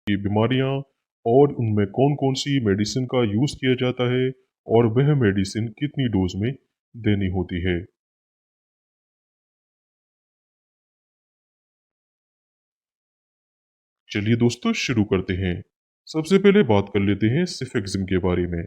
की बीमारियां और उनमें कौन कौन सी मेडिसिन का यूज़ किया जाता है और वह मेडिसिन कितनी डोज में देनी होती है। चलिए दोस्तों शुरू करते हैं। सबसे पहले बात कर लेते हैं सिफेक्सिम के बारे में।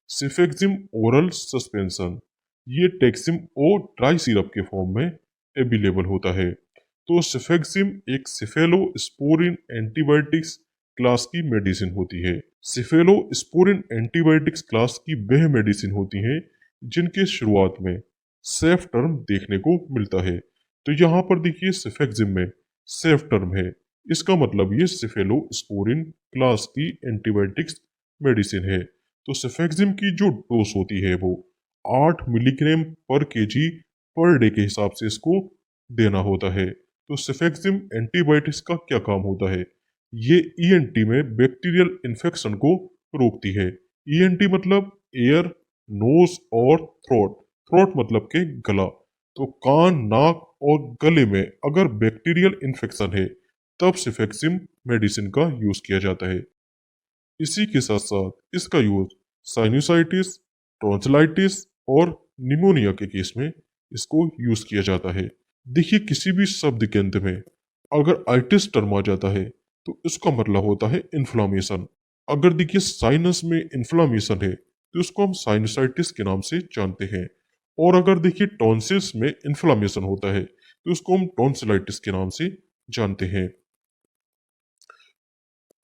सिफेक्सिम ओरल सस्पेंशन, ये टेक्सिम और ट्राई सिरप के फॉर्म में अवेलेबल होता है। तो सिफेक्सिम एक सिफेलोस्पोरिन एंटीबायोटिक्स क्लास की मेडिसिन होती है। सिफेलोस्पोरिन एंटीबायोटिक्स क्लास की वह मेडिसिन होती हैं जिनके शुरुआत में सेफ टर्म देखने को मिलता है। तो यहाँ पर देखिए सिफेक्सिम में सेफ टर्म है, इसका मतलब ये सिफेलोस्पोरिन क्लास की एंटीबायोटिक्स मेडिसिन है। तो सेफेक्सिम की जो डोज होती है वो 8 मिलीग्राम पर केजी पर डे के हिसाब से इसको देना होता है। तो सेफेक्सिम एंटीबायोटिक्स का क्या काम होता है? ये ईएनटी में बैक्टीरियल इन्फेक्शन को रोकती है। ईएनटी मतलब एयर, नोज और थ्रोट। थ्रोट मतलब के गला। तो कान, नाक और गले में अगर बैक्टीरियल इन्फेक्शन है तब सिफेक्सिम मेडिसिन का यूज किया जाता है। इसी के साथ साथ इसका यूज साइनसाइटिस, टॉन्सिलाइटिस और निमोनिया के केस में इसको यूज किया जाता है। देखिए किसी भी शब्द के अंत में अगर आइटिस टर्म आ जाता है तो इसका मतलब होता है इन्फ्लामेशन। अगर देखिए साइनस में इन्फ्लामेशन है तो इसको हम साइनसाइटिस के नाम से जानते हैं। और अगर देखिए टॉन्सिल्स में इन्फ्लामेशन होता है तो इसको हम टॉन्सिलाइटिस के नाम से जानते हैं।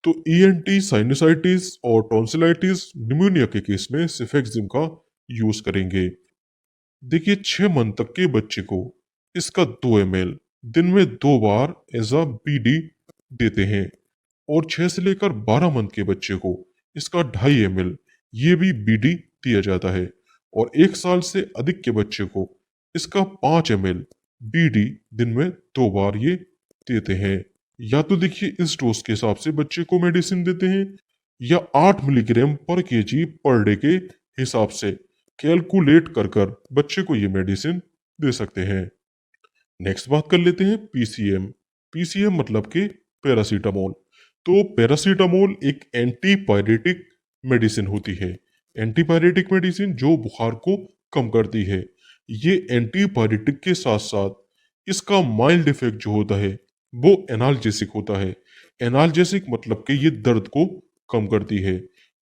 तो ईएनटी, साइनसाइटिस और टॉन्सिलाइटिस, निमोनिया के केस में सिफेक्सिम का यूज करेंगे। देखिए 6 मंथ तक के बच्चे को इसका 2 ml दिन में 2 बार एज अ बीडी देते हैं। और 6 से लेकर 12 मंथ के बच्चे को इसका 2.5 ml ये भी बीडी दिया जाता है। और 1 साल से अधिक के बच्चे को इसका 5 ml बीडी दिन में 2 बार ये देते हैं। या तो देखिए इस डोज के हिसाब से बच्चे को मेडिसिन देते हैं या 8 मिलीग्राम पर केजी पर डे के हिसाब से कैलकुलेट कर कर बच्चे को ये मेडिसिन दे सकते हैं। नेक्स्ट बात कर लेते हैं पीसीएम। पीसीएम मतलब कि पैरासीटामोल। तो पैरासीटामोल एक एंटीपायरेटिक मेडिसिन होती है। एंटीपायरेटिक मेडिसिन जो बुखार को कम करती है। ये एंटीपायरेटिक के साथ साथ इसका माइल्ड इफेक्ट जो होता है वो एनाल्जेसिक होता है। एनाल्जेसिक मतलब कि ये दर्द को कम करती है।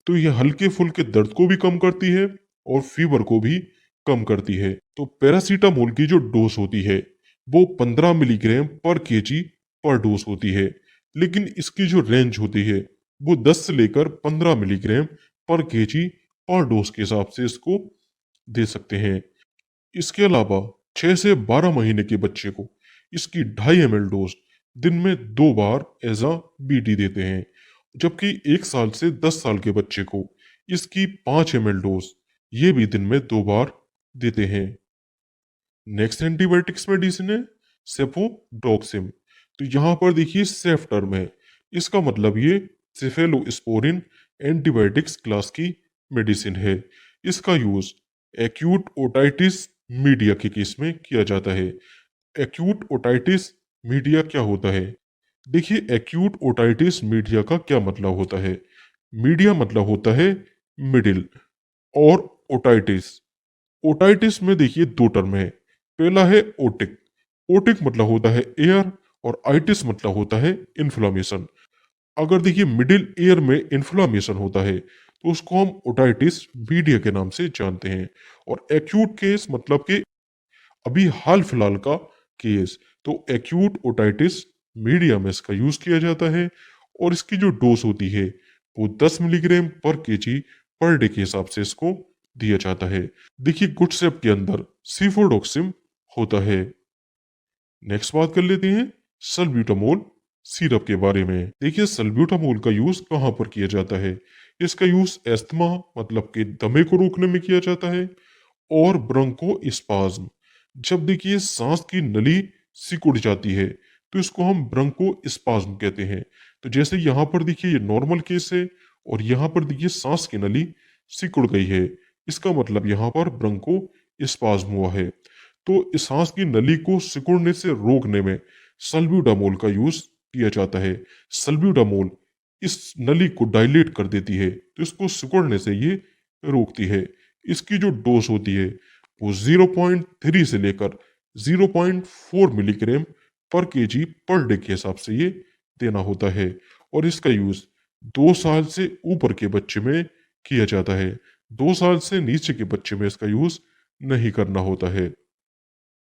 तो ये हल्के फुल्के दर्द को भी कम करती है और फीवर को भी कम करती है। तो पैरासीटामोल की जो डोज होती है वो 15 मिलीग्राम पर केजी पर डोज होती है। लेकिन इसकी जो रेंज होती है वो 10 से लेकर 15 मिलीग्राम पर केजी पर डोज के हिसाब से इसको दे सकते हैं। इसके अलावा 6 से 12 महीने के बच्चे को इसकी 2.5 ml डोज दिन में 2 बार एज अ बीडी देते हैं। जबकि 1 साल से 10 साल के बच्चे को इसकी 5 ml डोज ये भी दिन में 2 बार देते हैं। नेक्स्ट एंटीबायोटिक्स मेडिसिन है सेफोडोक्सिम। तो यहाँ पर देखिए सेफ टर्म है, इसका मतलब ये सेफेलोस्पोरिन एंटीबायोटिक्स क्लास की मेडिसिन है। इसका यूज एक्यूट ओटाइटिस मीडिया के केस में किया जाता है। एक्यूट ओटाइटिस मीडिया क्या होता है? देखिए एक्यूट ओटाइटिस मीडिया का क्या मतलब होता है? मीडिया मतलब होता है मिडिल, और ओटाइटिस, ओटाइटिस में देखिए 2 टर्म है। पहला है ओटिक। ओटिक मतलब होता है एयर, और आइटिस मतलब होता है इन्फ्लामेशन। अगर देखिए मिडिल ईयर में इन्फ्लामेशन होता है तो उसको हम ओटाइटिस मीडिया के नाम से जानते हैं। और एक्यूट केस मतलब कि अभी हाल फिलहाल का केस, तो एक्यूट ओटाइटिस मीडिया में इसका यूज किया जाता है। और इसकी जो डोज होती है वो 10 मिलीग्राम पर केजी पर डे के हिसाब से इसको दिया जाता है। देखिए गुड सेप के अंदर सीफोडोक्सिम होता है। नेक्स्ट बात कर लेते हैं सल्ब्यूटामोल सिरप के बारे में। देखिए सल्ब्यूटामोल का यूज कहाँ पर किया जाता है? इसका यूज एस्थमा मतलब कि दमे को रोकने में किया जाता है, और ब्रोंको स्पाज्म, जब देखिए सांस की नली सिकुड़ जाती है तो इसको हम ब्रोंको स्पाज्म कहते हैं। तो जैसे यहाँ पर देखिए ये नॉर्मल केस है, और यहाँ पर देखिए सांस की नली सिकुड़ गई है, इसका मतलब यहाँ पर ब्रोंको स्पाज्म हुआ है। तो इस सांस की नली को सिकुड़ने से रोकने में सल्ब्यूटामोल का यूज किया जाता है। सल्ब्यूटामोल इस नली को डायलेट कर देती है, तो इसको सिकुड़ने से ये रोकती है। इसकी जो डोज होती है वो 0.3 से लेकर 0.4 मिलीग्राम पर केजी पर डे के हिसाब से ये देना होता है। और इसका यूज 2 साल से ऊपर के बच्चे में किया जाता है। 2 साल से नीचे के बच्चे में इसका यूज नहीं करना होता है।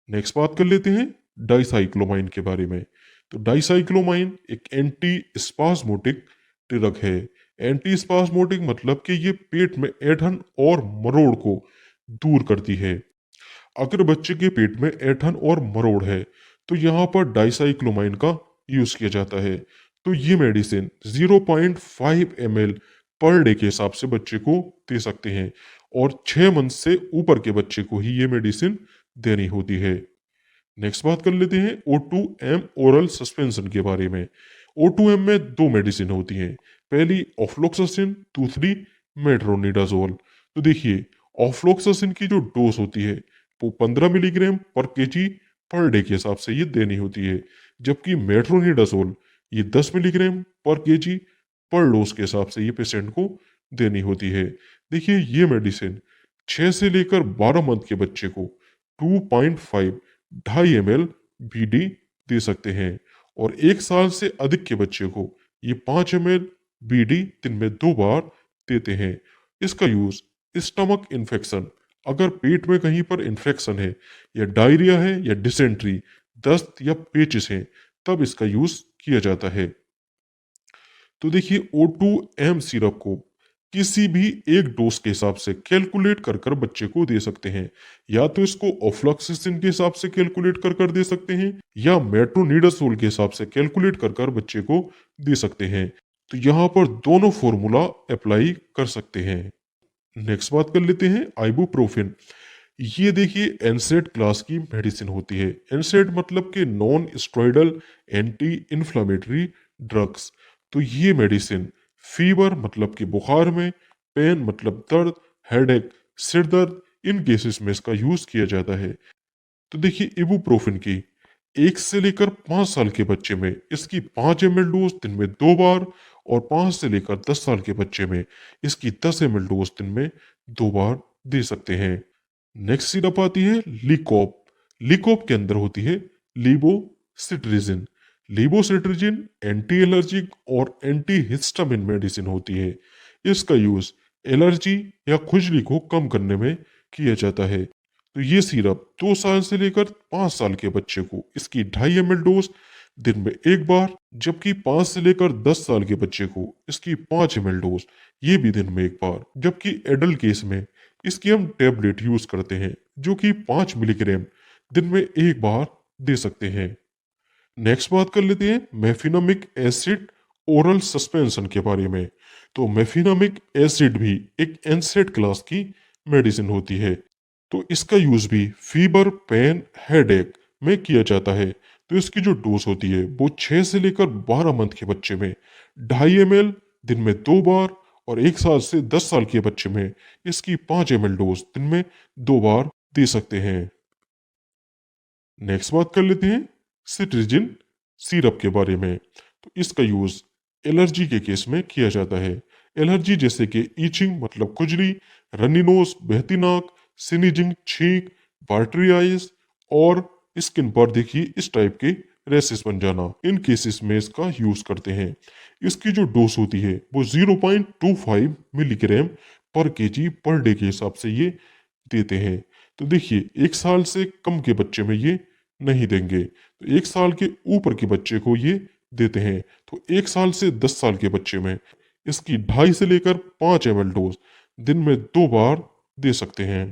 नेक्स्ट बात कर लेते हैं डाइसाइक्लोमाइन के बारे में। तो डाइसाइक्लोमाइन एक एंटी स्पास्मोटिक ड्रग है। एंटी स्पास्मोटिक मतलब कि ये पेट में ऐंठन और मरोड़ को दूर करती है। अगर बच्चे के पेट में ऐंठन और मरोड़ है तो यहाँ पर डाइसाइक्लोमाइन का यूज किया जाता है। तो ये मेडिसिन 0.5 ml पर डे के हिसाब से बच्चे को दे सकते हैं और 6 मंथ से ऊपर के बच्चे को ही ये मेडिसिन देनी होती है। नेक्स्ट बात कर लेते हैं O2M ओरल सस्पेंशन के बारे में। O2M में दो मेडिसिन होती हैं। पहली ऑफ्लोक्सासिन, दूसरी मेट्रोनिडाजोल। तो देखिए, ऑफ्लोक्सासिन की जो डोज होती है वो 15 मिलीग्राम पर केजी पर डे के हिसाब से ये देनी होती है, जबकि मेट्रोनिडाजोल ये 10 मिलीग्राम पर केजी पर डोज के हिसाब से ये पेशेंट को देनी होती है। देखिए, ये मेडिसिन 6 से लेकर 12 मंथ के बच्चे को 2.5 2.5 ml बीडी दे सकते हैं और 1 साल से अधिक के बच्चे को ये 5 ml बीडी दिन में 2 बार देते हैं। इसका यूज स्टमक इन्फेक्शन, अगर पेट में कहीं पर इन्फेक्शन है या डायरिया है या डिसेंट्री, दस्त या पेचिस है, तब इसका यूज किया जाता है। तो देखिए, O2M सिरप को किसी भी एक डोज के हिसाब से कैलकुलेट कर कर बच्चे को दे सकते हैं। या तो इसको ऑफ्लॉक्सिसिन के हिसाब से कैलकुलेट कर कर दे सकते हैं या मेट्रोनिडाजोल के हिसाब से कैलकुलेट कर कर बच्चे को दे सकते हैं। तो यहाँ पर दोनों फॉर्मूला अप्लाई कर सकते हैं। नेक्स्ट बात कर लेते हैं आइबुप्रोफेन। ये देखिए एनसेड क्लास की मेडिसिन होती है। एनसेड मतलब कि non steroidal anti inflammatory drugs. तो ये मेडिसिन फीवर मतलब कि बुखार में, पेन मतलब दर्द, हेडेक सिर दर्द, इन केसेस में इसका यूज किया जाता है। तो देखिए, इबुप्रोफेन की 1 से लेकर 5 साल के बच्चे में इसकी 5 ml डोज दिन में 2 बार और 5 से लेकर 10 साल के बच्चे में इसकी 10 ml डोज दिन में 2 बार दे सकते हैं। नेक्स्ट सिरप आती है लिकोप। लिकोप के अंदर होती है लीबोसिट्रिजिन। लीबोसिट्रिजिन एंटी एलर्जिक और एंटी हिस्टामिन मेडिसिन होती है। इसका यूज एलर्जी या खुजली को कम करने में किया जाता है। तो ये सिरप 2 साल से लेकर 5 साल के बच्चे को इसकी 2.5 ml डोज दिन में 1 बार, जबकि 5 से लेकर 10 साल के बच्चे को इसकी 5 ml डोज ये भी दिन में 1 बार, जबकि एडल्ट केस में इसकी हम टेबलेट यूज करते हैं जो कि 5 मिलीग्राम दिन में 1 बार दे सकते हैं। नेक्स्ट बात कर लेते हैं मेफिनामिक एसिड ओरल सस्पेंशन के बारे में। तो मेफिनामिक एसिड भी एक एनसेड क्लास की मेडिसिन होती है। तो इसका यूज भी फीवर, पेन, हेडेक में किया जाता है। तो इसकी जो डोज होती है वो 6 से लेकर 12 मंथ के बच्चे में 2.5 ml दिन में 2 बार और 1 साल से 10 साल के बच्चे में इसकी 5 ml डोज दिन में 2 बार दे सकते हैं। नेक्स्ट बात कर लेते हैं सिट्रिजिन सिरप के बारे में। तो इसका यूज एलर्जी के केस में किया जाता है। एलर्जी जैसे कि ईचिंग मतलब खुजली, रनी नोज, बहती नाक, सिनीजिंग छींक, वाटरी आइज और स्किन पर देखिए इस टाइप के रैसेस बन जाना, इन केसेस में इसका यूज करते हैं। इसकी जो डोज होती है वो 0.25 मिलीग्राम पर केजी पर डे के हिसाब से ये देते हैं। तो देखिए, 1 साल से कम के बच्चे में ये नहीं देंगे, तो 1 साल के ऊपर के बच्चे को ये देते हैं। तो 1 साल से 10 साल के बच्चे में इसकी 2.5 से लेकर 5 ml डोज दिन में 2 बार दे सकते हैं।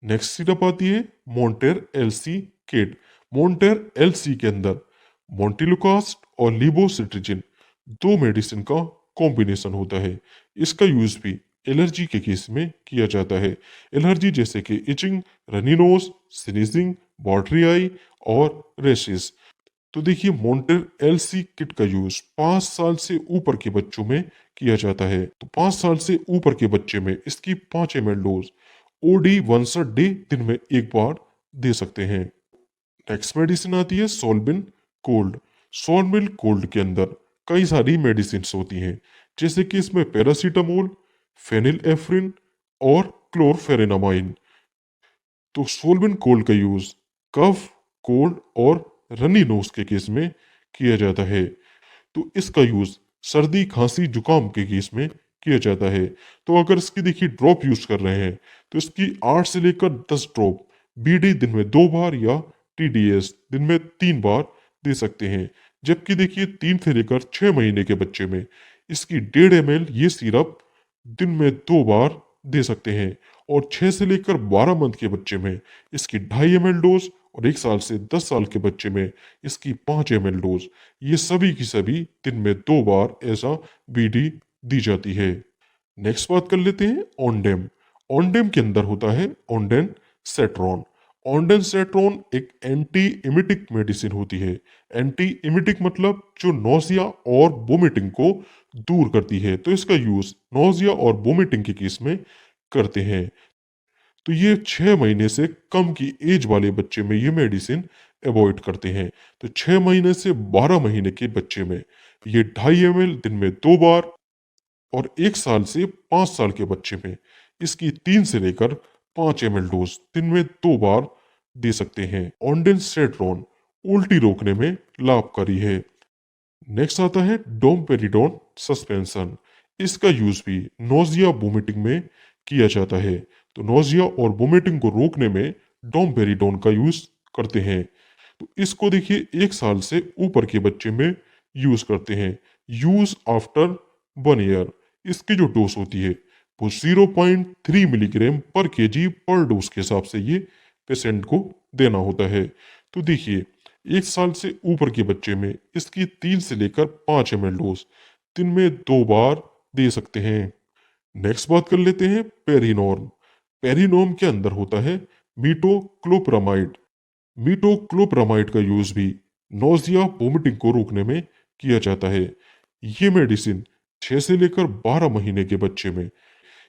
नेक्स्ट सिरप आती है मोन्टेर एलसी किट। मोन्टेर एलसी के अंदर मोन्टिलुकास्ट और लिबोसिट्रिजिन दो मेडिसिन का कॉम्बिनेशन होता है। इसका यूज भी एलर्जी के केस में किया जाता है। एलर्जी जैसे कि itching, runny nose, sneezing, watery eye और रेशेस। तो देखिए, मोन्टेर एलसी किट का यूज 5 साल से ऊपर के बच्चों में किया जाता है। तो 5 साल से ऊपर के बच्चे में इसकी 5 ml dose OD once a day दिन में 1 बार दे सकते हैं। नेक्स्ट मेडिसिन आती है सोलबिन कोल्ड। सोलबिन कोल्ड के अंदर कई सारी मेडिसिन होती हैं, जैसे कि इसमें पैरासीटामोल, फेनिलेफ्रिन और क्लोरफेरेनामाइन। तो सोलवेंट कोल्ड का यूज कफ, कोल्ड और रनी नोज के केस में किया जाता है। तो इसका यूज सर्दी, खांसी, जुकाम के केस में किया जाता है। तो अगर इसकी देखिए ड्रॉप यूज कर रहे हैं तो इसकी 8 से लेकर 10 ड्रॉप बीडी दिन में 2 बार या टीडीएस दिन में 3 बार दे सकते हैं। जबकि देखिए 3 से लेकर 6 महीने के बच्चे में इसकी 1.5 ml ये सिरप दिन में 2 बार दे सकते हैं। और 6 से लेकर 12 मंथ के बच्चे में इसकी 2.5 ml डोज, और 1 साल से 10 साल के बच्चे में इसकी 5 ml डोज, ये सभी की सभी दिन में 2 बार ऐसा बीडी दी जाती है। नेक्स्ट बात कर लेते हैं ऑनडेम। ऑनडेम के अंदर होता है ऑनडेन सेट्रॉन। ऑनडेन सेट्रॉन एक एंटी इमिटिक मेडिसिन होती है। एंटी इमिटिक मतलब जो नोजिया और वोमिटिंग को दूर करती है। तो इसका यूज नोजिया और वोमिटिंग के केस में करते हैं। तो ये 6 महीने से कम की एज वाले बच्चे में ये मेडिसिन अवॉइड करते हैं। तो 6 महीने से 12 महीने के बच्चे में ये 2.5 ml दिन में 2 बार, और 1 साल से 5 साल के बच्चे में इसकी 3 से लेकर 5 ml डोज दिन में 2 बार दे सकते हैं। ऑन्डेंसेट्रॉन उल्टी रोकने में लाभकारी है। नेक्स्ट आता है डोमपेरिडोन सस्पेंशन। इसका यूज भी नोजिया वोमिटिंग में किया जाता है। तो नोजिया और वोमिटिंग को रोकने में डोमपेरिडोन का यूज करते हैं। तो इसको देखिए 1 साल से ऊपर के बच्चे में यूज करते हैं। Use after 1 year. इसकी जो डोज होती है वो 0.3 मिलीग्राम पर केजी पर डोज के हिसाब से ये पेशेंट को देना होता है। तो देखिए 1 साल से ऊपर के बच्चे में इसकी 3 से लेकर 5 ml डोज दिन में 2 बार दे सकते हैं। नेक्स्ट बात कर लेते हैं पेरिनॉर्म। पेरिनॉर्म के अंदर होता है मीटोक्लोप्रामाइड। मीटोक्लोप्रामाइड का यूज भी नोजिया वोमिटिंग को रोकने में किया जाता है। ये मेडिसिन 6 से लेकर 12 महीने के बच्चे में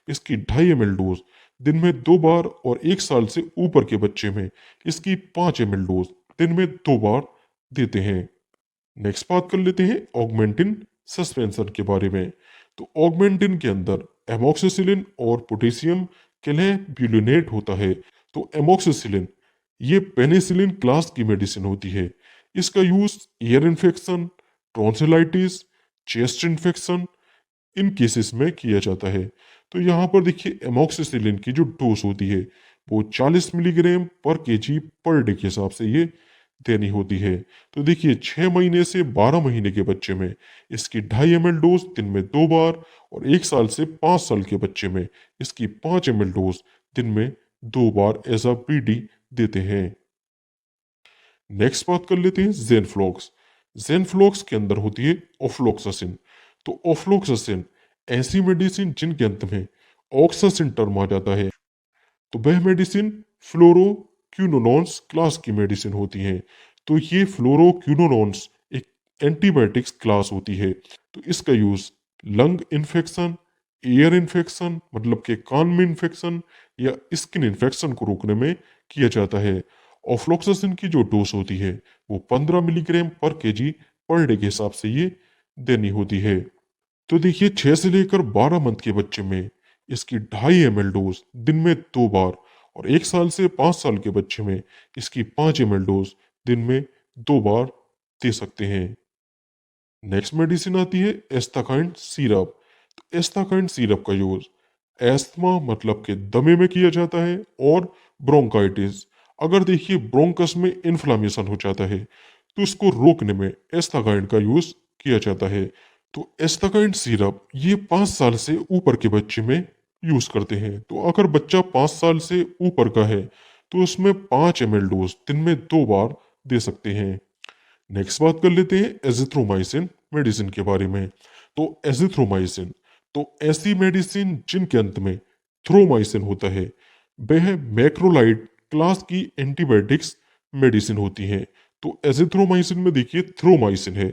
इसकी 2.5 ml डोज दिन में 2 बार, और 1 साल से ऊपर के बच्चे में इसकी 5 ml डोज दिन में 2 बार देते हैं। नेक्स्ट बात कर लेते हैं ऑगमेंटिन सस्पेंशन के बारे में। तो ऑगमेंटिन के अंदर एमोक्सिसिलिन और पोटेशियम क्लेब्यूलिनेट होता है। तो एमोक्सिसिलिन ये पेनिसिलिन क्लास की मेडिसिन होती है। इसका use ear infection, tonsillitis, chest infection in cases में किया जाता है। तो यहाँ पर देखिए एमोक्सिसिलिन की जो डोज होती है वो 40 मिलीग्राम पर केजी पर डे के हिसाब से ये देनी होती है। तो देखिए 6 महीने से 12 महीने के बच्चे में इसकी 2.5 ml डोज दिन में 2 बार, और 1 साल से 5 साल के बच्चे में इसकी 5 ml डोज दिन में 2 बार एज अ पीडी देते हैं। नेक्स्ट बात कर लेते हैं जेनफ्लॉक्स। जेनफ्लॉक्स के अंदर होती है ऑफ्लोक्सासिन। तो ऑफ्लोक्सासिन ऐसी मेडिसिन जिनके अंत में ऑक्सासिन टर्म आ जाता है। तो वह मेडिसिन फ्लोरोक्यूनोनॉन्स क्लास की मेडिसिन होती हैं। तो ये फ्लोरोक्यूनोनॉन्स एक एंटीबायोटिक्स क्लास होती है। तो इसका use lung infection, air infection मतलब के कान में इन्फेक्शन या स्किन इन्फेक्शन को रोकने में किया जाता है। ऑफ्लोक्सासिन की जो डोज होती है वो 15 मिलीग्राम पर केजी पर डे के हिसाब से ये देनी होती है। तो देखिए 6 से लेकर 12 मंथ के बच्चे में इसकी 2.5 ml डोज दिन में 2 बार, और 1 साल से 5 साल के बच्चे में इसकी 5 ml डोज दिन में 2 बार दे सकते हैं। नेक्स्ट मेडिसिन आती है एस्टाकाइन सिरप। तो एस्टाकाइन सिरप का यूज एस्थमा मतलब के दमे में किया जाता है, और ब्रोंकाइटिस अगर देखिए ब्रोंकस में इन्फ्लामेशन हो जाता है तो इसको रोकने में एस्टाकाइन का यूज किया जाता है। तो एस्टाकाइन सिरप ये 5 साल से ऊपर के बच्चे में यूज करते हैं। तो अगर बच्चा 5 साल से ऊपर का है तो उसमें 5 ml डोज दिन में 2 बार दे सकते हैं। नेक्स्ट बात कर लेते हैं एजिथ्रोमाइसिन मेडिसिन के बारे में। तो एजिथ्रोमाइसिन तो ऐसी मेडिसिन जिनके अंत में थ्रोमाइसिन होता है, वह मैक्रोलाइड क्लास की एंटीबायोटिक्स मेडिसिन होती हैं। तो एजिथ्रोमाइसिन में देखिए थ्रोमाइसिन है,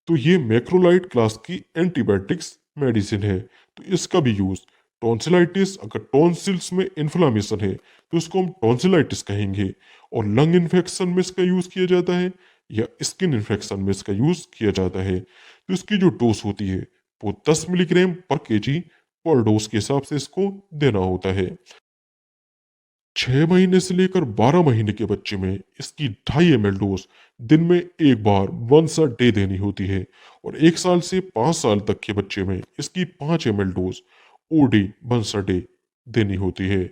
तो ये मैक्रोलाइड क्लास की एंटीबायोटिक्स मेडिसिन है। तो इसका भी यूज टॉन्सिलाइटिस, अगर टॉन्सिल्स में इन्फ्लामेशन है तो इसको हम टॉन्सिलाइटिस कहेंगे, और लंग इन्फेक्शन में इसका यूज किया जाता है। या स्किन इन्फेक्शन में इसका यूज किया जाता है। तो इसकी जो डोज होती है वो 10 मिलीग्राम पर केजी पर डोज के हिसाब से इसको देना होता है। 6 महीने से लेकर 12 महीने के बच्चे में इसकी 2.5 ml डोज दिन में एक बार वंस अ डे देनी होती है। और 1 साल से 5 साल तक के बच्चे में इसकी 5 ml dose OD once a day देनी होती है।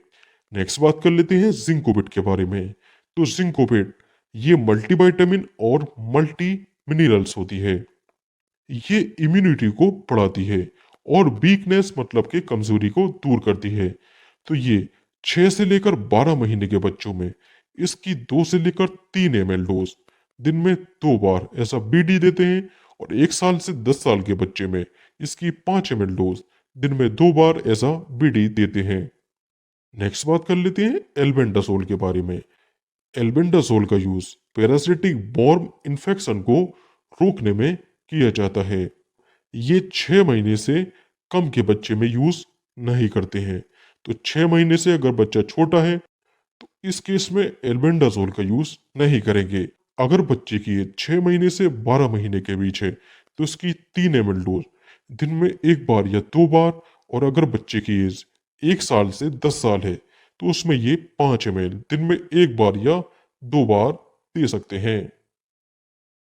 नेक्स्ट बात कर लेते हैं जिंकोबिट के बारे में। तो जिंकोबिट ये मल्टीविटामिन और मल्टी मिनरल्स होती है। ये इम्यूनिटी को बढ़ाती है और वीकनेस मतलब कि कमजोरी को दूर करती है। तो ये 6 से लेकर 12 महीने के बच्चों में इसकी 2 से लेकर 3 ml डोज दिन में 2 बार ऐसा बीडी देते हैं। और 1 साल से 10 साल के बच्चे में इसकी 5 ml डोज दिन में 2 बार ऐसा बीडी देते हैं। नेक्स्ट बात कर लेते हैं एल्बेंडाजोल के बारे में। एल्बेंडाजोल का यूज पैरासिटिक बॉर्म इन्फेक्शन को रोकने में किया जाता है। ये 6 महीने से कम के बच्चे में यूज नहीं करते हैं। तो 6 महीने से अगर बच्चा छोटा है तो इस केस में एल्बेंडाजोल का यूज नहीं करेंगे। अगर बच्चे की एज 6 महीने से 12 महीने के बीच है तो इसकी 3 ml डोज दिन में एक बार या 2 बार। और अगर बच्चे की एज 1 साल से 10 साल है तो उसमें ये 5 ml दिन में एक बार या 2 बार दे सकते हैं।